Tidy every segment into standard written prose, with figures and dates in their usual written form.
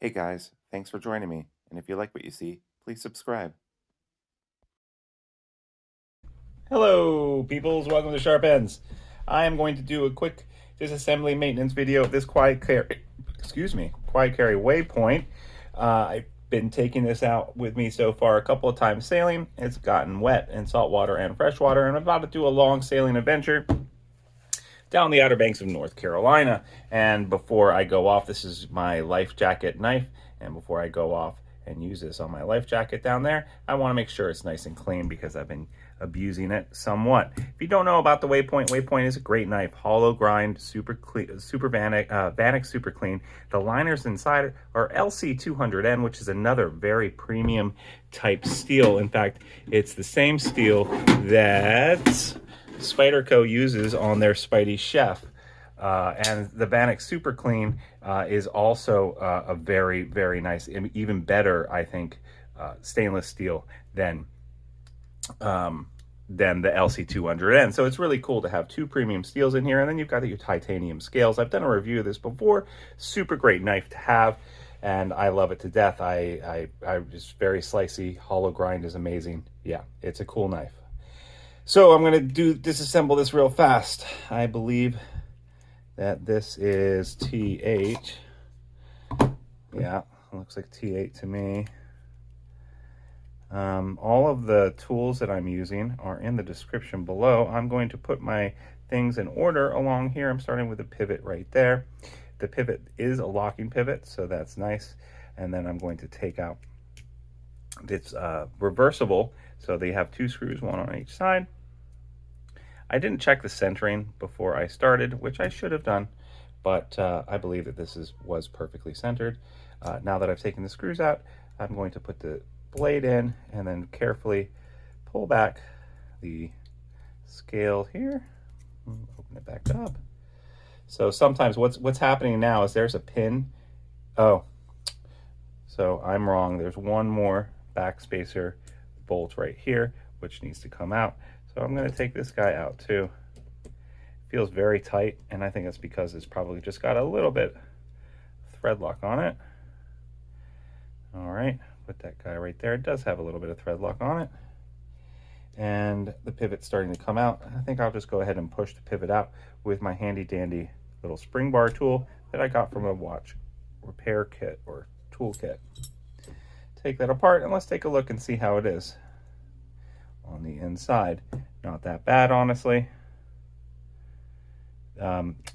Hey guys, thanks for joining me, and if you like what you see, please subscribe. Hello, peoples. Welcome to Sharp Ends. I am going to do a quick disassembly maintenance video of this quiet carry Waypoint. I've been taking this out with me so far a couple of times sailing. It's gotten wet in saltwater and freshwater, and I'm about to do a long sailing adventure down the Outer Banks of North Carolina. And before I go off, this is my life jacket knife, and before I go off and use this on my life jacket down there, I want to make sure it's nice and clean because I've been abusing it somewhat. If you don't know about the Waypoint is a great knife, hollow grind, super clean, super Vanek super clean. The liners inside are LC200N, which is another very premium type steel. In fact, it's the same steel that Spyderco uses on their Spidey Chef. And the Vanek Super Clean is also a very, very nice, even better, I think, stainless steel than the LC200N. So it's really cool to have two premium steels in here. And then you've got your titanium scales. I've done a review of this before. Super great knife to have, and I love it to death. I just very slicey. Hollow grind is amazing. Yeah, it's a cool knife. So I'm going to disassemble this real fast. I believe that this is T8. Yeah, looks like T8 to me. All of the tools that I'm using are in the description below. I'm going to put my things in order along here. I'm starting with a pivot right there. The pivot is a locking pivot, so that's nice. And then I'm going to take out, it's reversible, so they have two screws, one on each side. I didn't check the centering before I started, which I should have done, but I believe that this was perfectly centered. Now that I've taken the screws out, I'm going to put the blade in and then carefully pull back the scale here. Open it back up. So sometimes what's happening now is there's a pin. Oh, so I'm wrong. There's one more backspacer bolt right here, which needs to come out. So I'm going to take this guy out too. Feels very tight, and I think it's because it's probably just got a little bit of thread lock on it. All right, put that guy right there. It does have a little bit of thread lock on it. And the pivot's starting to come out. I think I'll just go ahead and push the pivot out with my handy dandy little spring bar tool that I got from a watch repair kit or tool kit. Take that apart and let's take a look and see how it is on the inside. Not that bad, honestly.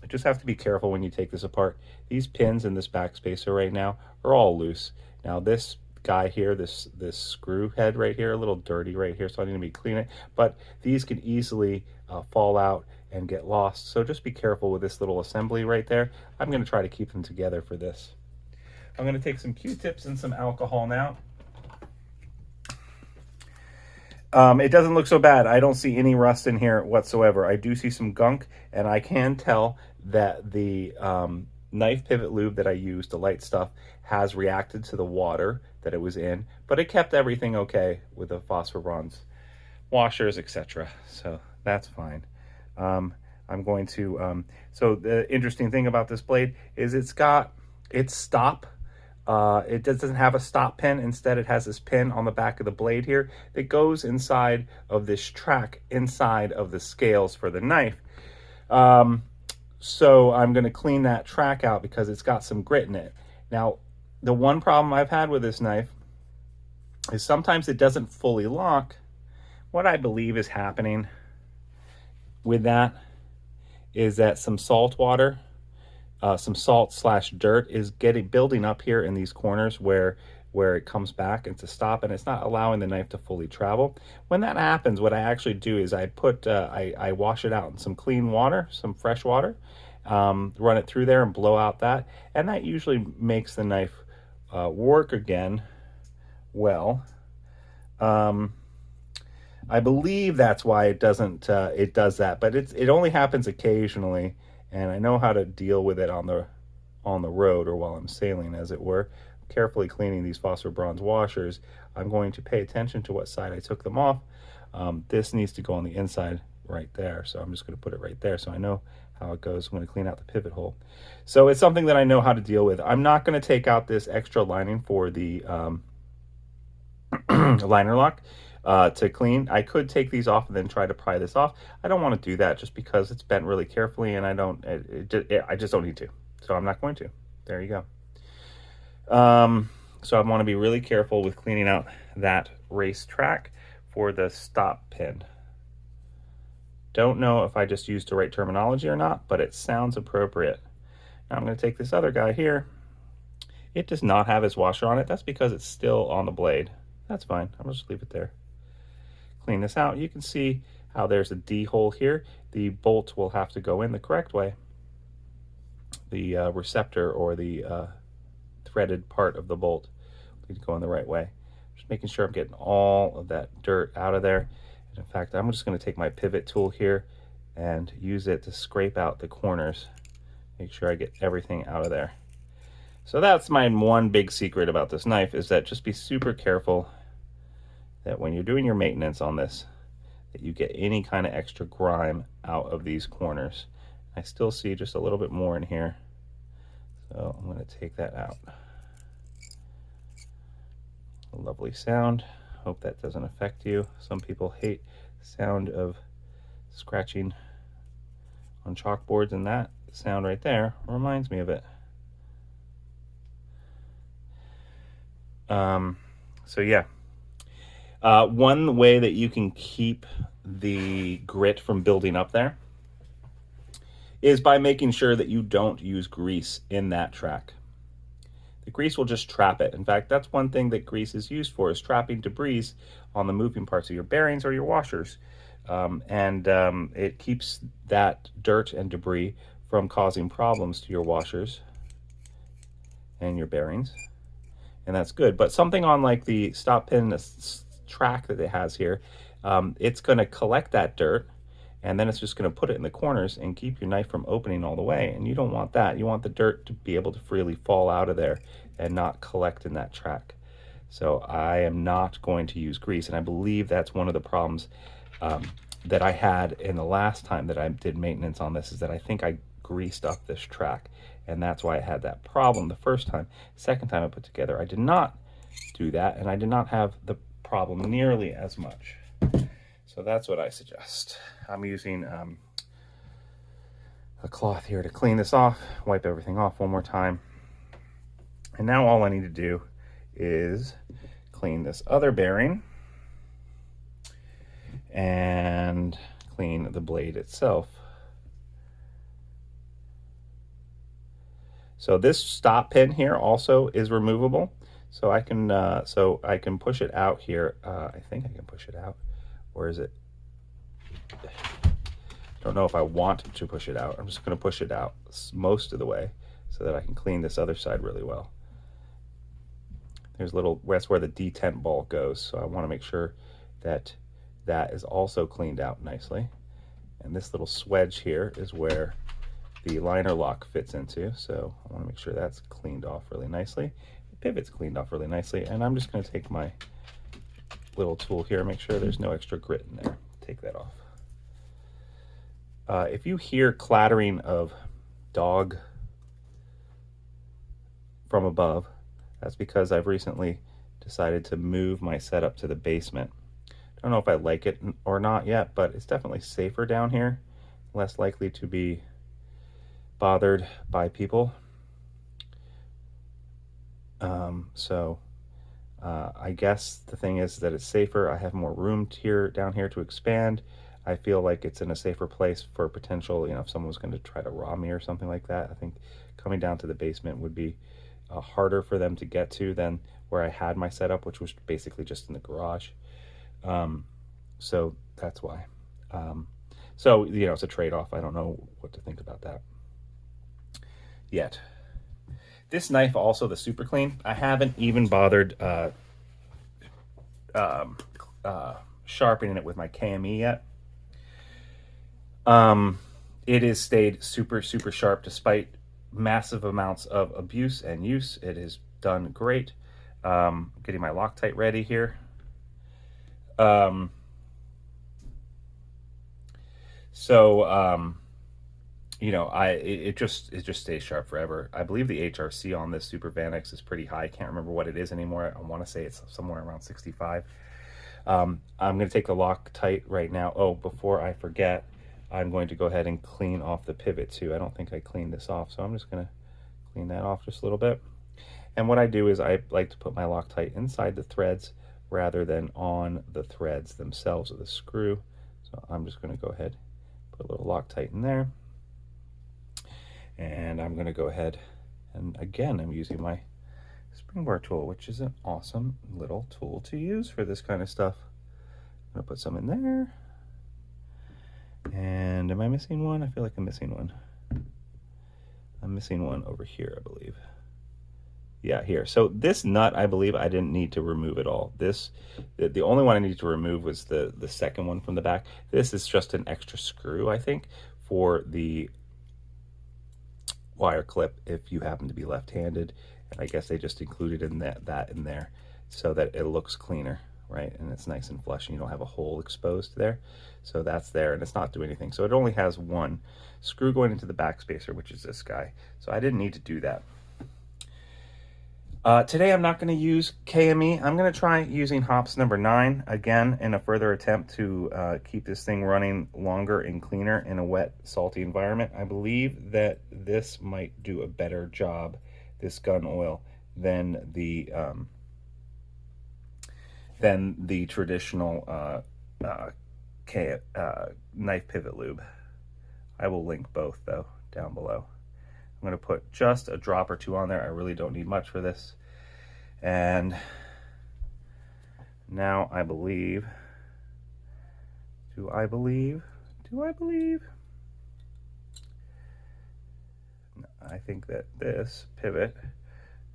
Just have to be careful when you take this apart. These pins in this backspacer right now are all loose. Now this guy here, this screw head right here, a little dirty right here, so I need to be clean it. But these can easily fall out and get lost. So just be careful with this little assembly right there. I'm going to try to keep them together for this. I'm going to take some Q-tips and some alcohol now. It doesn't look so bad. I don't see any rust in here whatsoever. I do see some gunk, and I can tell that the knife pivot lube that I used, the light stuff, has reacted to the water that it was in, but it kept everything okay with the phosphor bronze washers, etc. So that's fine. I'm going to, so the interesting thing about this blade is it's got its stop. It doesn't have a stop pin. Instead, it has this pin on the back of the blade here that goes inside of this track inside of the scales for the knife. So I'm going to clean that track out because it's got some grit in it. Now, the one problem I've had with this knife is sometimes it doesn't fully lock. What I believe is happening with that is that some salt water, some salt/dirt is building up here in these corners where it comes back and to stop, and it's not allowing the knife to fully travel. When that happens, what I actually do is I wash it out in some clean water, some fresh water, run it through there and blow out that, and that usually makes the knife work again well. I believe that's why it doesn't it does that, but it only happens occasionally, and I know how to deal with it on the road or while I'm sailing, as it were. Carefully cleaning these phosphor bronze washers. I'm going to pay attention to what side I took them off. This needs to go on the inside right there. So I'm just going to put it right there so I know how it goes. I'm going to clean out the pivot hole. So it's something that I know how to deal with. I'm not going to take out this extra lining for the liner lock to clean. I could take these off and then try to pry this off. I don't want to do that just because it's bent really carefully and I just don't need to. So I'm not going to. There you go. So I want to be really careful with cleaning out that racetrack for the stop pin. Don't know if I just used the right terminology or not, but it sounds appropriate. Now I'm going to take this other guy here. It does not have its washer on it. That's because it's still on the blade. That's fine. I'll just leave it there. Clean this out. You can see how there's a D hole here. The bolt will have to go in the correct way. The receptor or the threaded part of the bolt need to go in the right way. Just making sure I'm getting all of that dirt out of there. And in fact, I'm just going to take my pivot tool here and use it to scrape out the corners. Make sure I get everything out of there. So that's my one big secret about this knife, is that just be super careful that when you're doing your maintenance on this, that you get any kind of extra grime out of these corners. I still see just a little bit more in here, so I'm going to take that out. A lovely sound. Hope that doesn't affect you. Some people hate the sound of scratching on chalkboards, and that sound right there reminds me of it. So yeah, one way that you can keep the grit from building up there is by making sure that you don't use grease in that track. The grease will just trap it. In fact, that's one thing that grease is used for, is trapping debris on the moving parts of your bearings or your washers. It keeps that dirt and debris from causing problems to your washers and your bearings. And that's good. But something on like the stop pin track that it has here, it's going to collect that dirt, and then it's just going to put it in the corners and keep your knife from opening all the way. And you don't want that. You want the dirt to be able to freely fall out of there and not collect in that track. So I am not going to use grease, and I believe that's one of the problems that I had in the last time that I did maintenance on this, is that I think I greased up this track, and that's why I had that problem the first time. Second time I put together, I did not do that, and I did not have the problem nearly as much. So that's what I suggest. I'm using a cloth here to clean this off, wipe everything off one more time. And now all I need to do is clean this other bearing and clean the blade itself. So this stop pin here also is removable. So I can push it out here. I think I can push it out. Or is it? I don't know if I want to push it out. I'm just going to push it out most of the way so that I can clean this other side really well. That's where the detent ball goes. So I want to make sure that that is also cleaned out nicely. And this little swedge here is where the liner lock fits into. So I want to make sure that's cleaned off really nicely. The pivot's cleaned off really nicely. And I'm just going to take my little tool here, make sure there's no extra grit in there. Take that off. If you hear clattering of dog from above, that's because I've recently decided to move my setup to the basement. I don't know if I like it or not yet, but it's definitely safer down here, less likely to be bothered by people. I guess the thing is that it's safer. I have more room down here to expand. I feel like it's in a safer place for potential, if someone was going to try to rob me or something like that. I think coming down to the basement would be harder for them to get to than where I had my setup, which was basically just in the garage. So that's why. It's a trade-off. I don't know what to think about that yet. This knife also, the Super Clean, I haven't even bothered sharpening it with my KME yet. It has stayed super, super sharp despite massive amounts of abuse and use. It has done great. Getting my Loctite ready here. So, you know, it just stays sharp forever. I believe the HRC on this Super Vanex is pretty high. I can't remember what it is anymore. I want to say it's somewhere around 65. I'm going to take the Loctite right now. Oh, before I forget, I'm going to go ahead and clean off the pivot too. I don't think I cleaned this off, so I'm just going to clean that off just a little bit. And what I do is I like to put my Loctite inside the threads rather than on the threads themselves of the screw. So I'm just going to go ahead, put a little Loctite in there. And I'm going to go ahead, and again, I'm using my spring bar tool, which is an awesome little tool to use for this kind of stuff. I'm going to put some in there. And am I missing one? I feel like I'm missing one. I'm missing one over here, I believe. Yeah, here. So this nut, I believe I didn't need to remove at all. The only one I needed to remove was the second one from the back. This is just an extra screw, I think, for the wire clip if you happen to be left-handed. And I guess they just included in that in there so that it looks cleaner, right? And it's nice and flush and you don't have a hole exposed there. So that's there, and it's not doing anything. So it only has one screw going into the back spacer, which is this guy. So I didn't need to do that. Today I'm not going to use KME. I'm going to try using hops number 9 again in a further attempt to keep this thing running longer and cleaner in a wet, salty environment. I believe that this might do a better job, this gun oil, than the traditional knife pivot lube. I will link both though down below. I'm going to put just a drop or two on there. I really don't need much for this. And now I believe, do I believe? I think that this pivot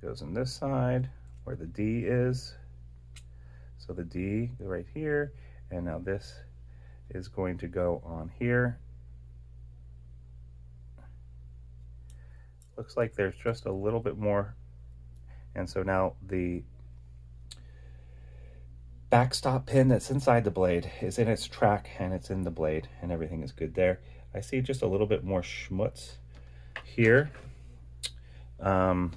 goes on this side where the D is. So the D right here, and now this is going to go on here. Looks like there's just a little bit more. And so now the backstop pin that's inside the blade is in its track and it's in the blade and everything is good there. I see just a little bit more schmutz here. And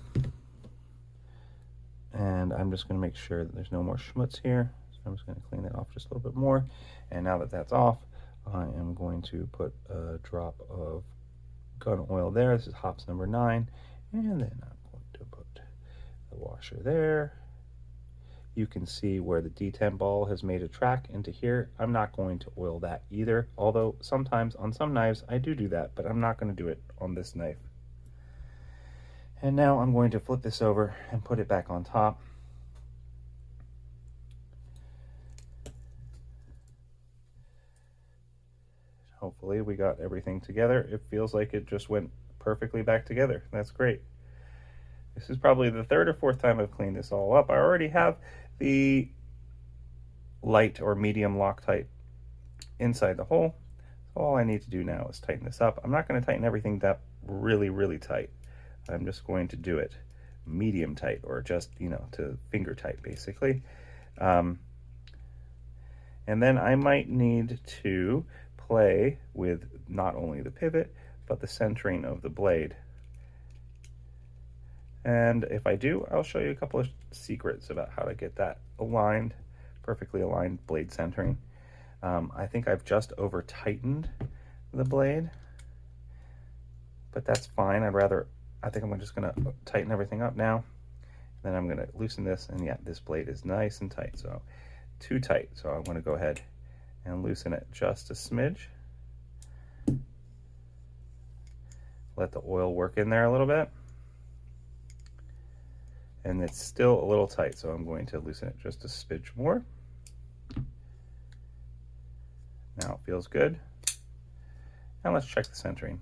I'm just going to make sure that there's no more schmutz here. So I'm just going to clean that off just a little bit more. And now that that's off, I am going to put a drop of gun oil there. This is hops number 9. And then I'm going to put the washer there. You can see where the D10 ball has made a track into here. I'm not going to oil that either, although sometimes on some knives I do that, but I'm not going to do it on this knife. And now I'm going to flip this over and put it back on top. Hopefully we got everything together. It feels like it just went perfectly back together. That's great. This is probably the 3rd or 4th time I've cleaned this all up. I already have the light or medium Loctite inside the hole. So all I need to do now is tighten this up. I'm not going to tighten everything that really tight. I'm just going to do it medium tight, or just, you know, to finger tight basically. And then I might need to play with not only the pivot, but the centering of the blade. And if I do, I'll show you a couple of secrets about how to get that aligned, perfectly aligned blade centering. I think I've just over tightened the blade, but that's fine. I think I'm just gonna tighten everything up now. Then I'm gonna loosen this, and yeah, this blade is nice and tight, so too tight. So I'm gonna go ahead and loosen it just a smidge. Let the oil work in there a little bit. And it's still a little tight, so I'm going to loosen it just a smidge more. Now it feels good. Now let's check the centering.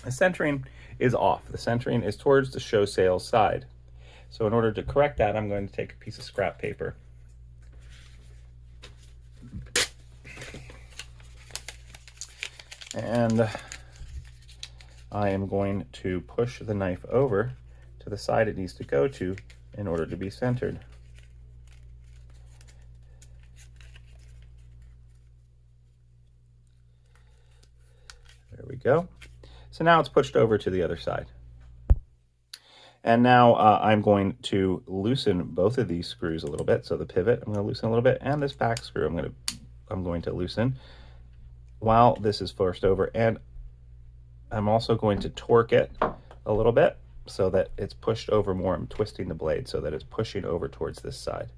The centering is off. The centering is towards the show sail side. So in order to correct that, I'm going to take a piece of scrap paper and I am going to push the knife over to the side it needs to go to in order to be centered. go. So now it's pushed over to the other side. And now I'm going to loosen both of these screws a little bit. So the pivot, I'm going to loosen a little bit, and this back screw I'm going to loosen while this is forced over. And I'm also going to torque it a little bit so that it's pushed over more. I'm twisting the blade so that it's pushing over towards this side.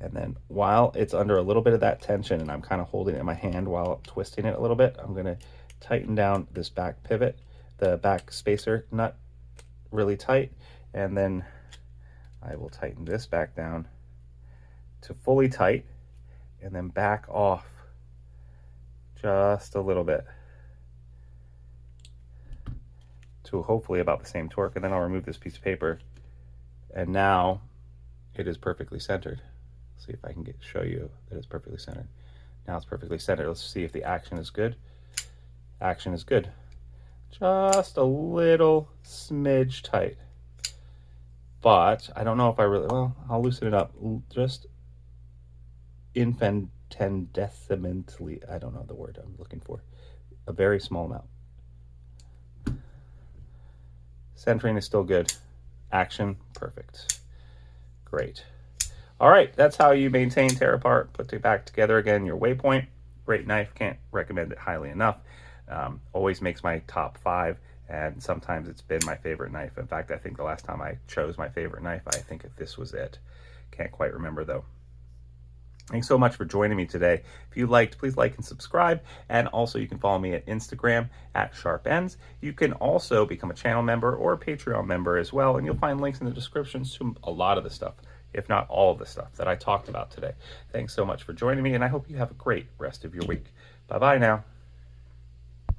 And then while it's under a little bit of that tension and I'm kind of holding it in my hand while twisting it a little bit, I'm going to tighten down this back pivot, the back spacer nut really tight, and then I will tighten this back down to fully tight and then back off just a little bit to hopefully about the same torque. And then I'll remove this piece of paper, and now it is perfectly centered. See if I can show you that it's perfectly centered. Now it's perfectly centered. Let's see if the action is good. Action is good. Just a little smidge tight. But I don't know if I really, well, I'll loosen it up just infinitesimally. I don't know the word I'm looking for. A very small amount. Centering is still good. Action, perfect. Great. All right, that's how you maintain, tear apart, put it back together again, your Waypoint. Great knife, can't recommend it highly enough. Always makes my top 5, and sometimes it's been my favorite knife. In fact, I think the last time I chose my favorite knife, I think this was it. Can't quite remember though. Thanks so much for joining me today. If you liked, please like and subscribe. And also you can follow me at Instagram at Sharp Ends. You can also become a channel member or a Patreon member as well. And you'll find links in the descriptions to a lot of the stuff, if not all of the stuff that I talked about today. Thanks so much for joining me, and I hope you have a great rest of your week. Bye-bye now.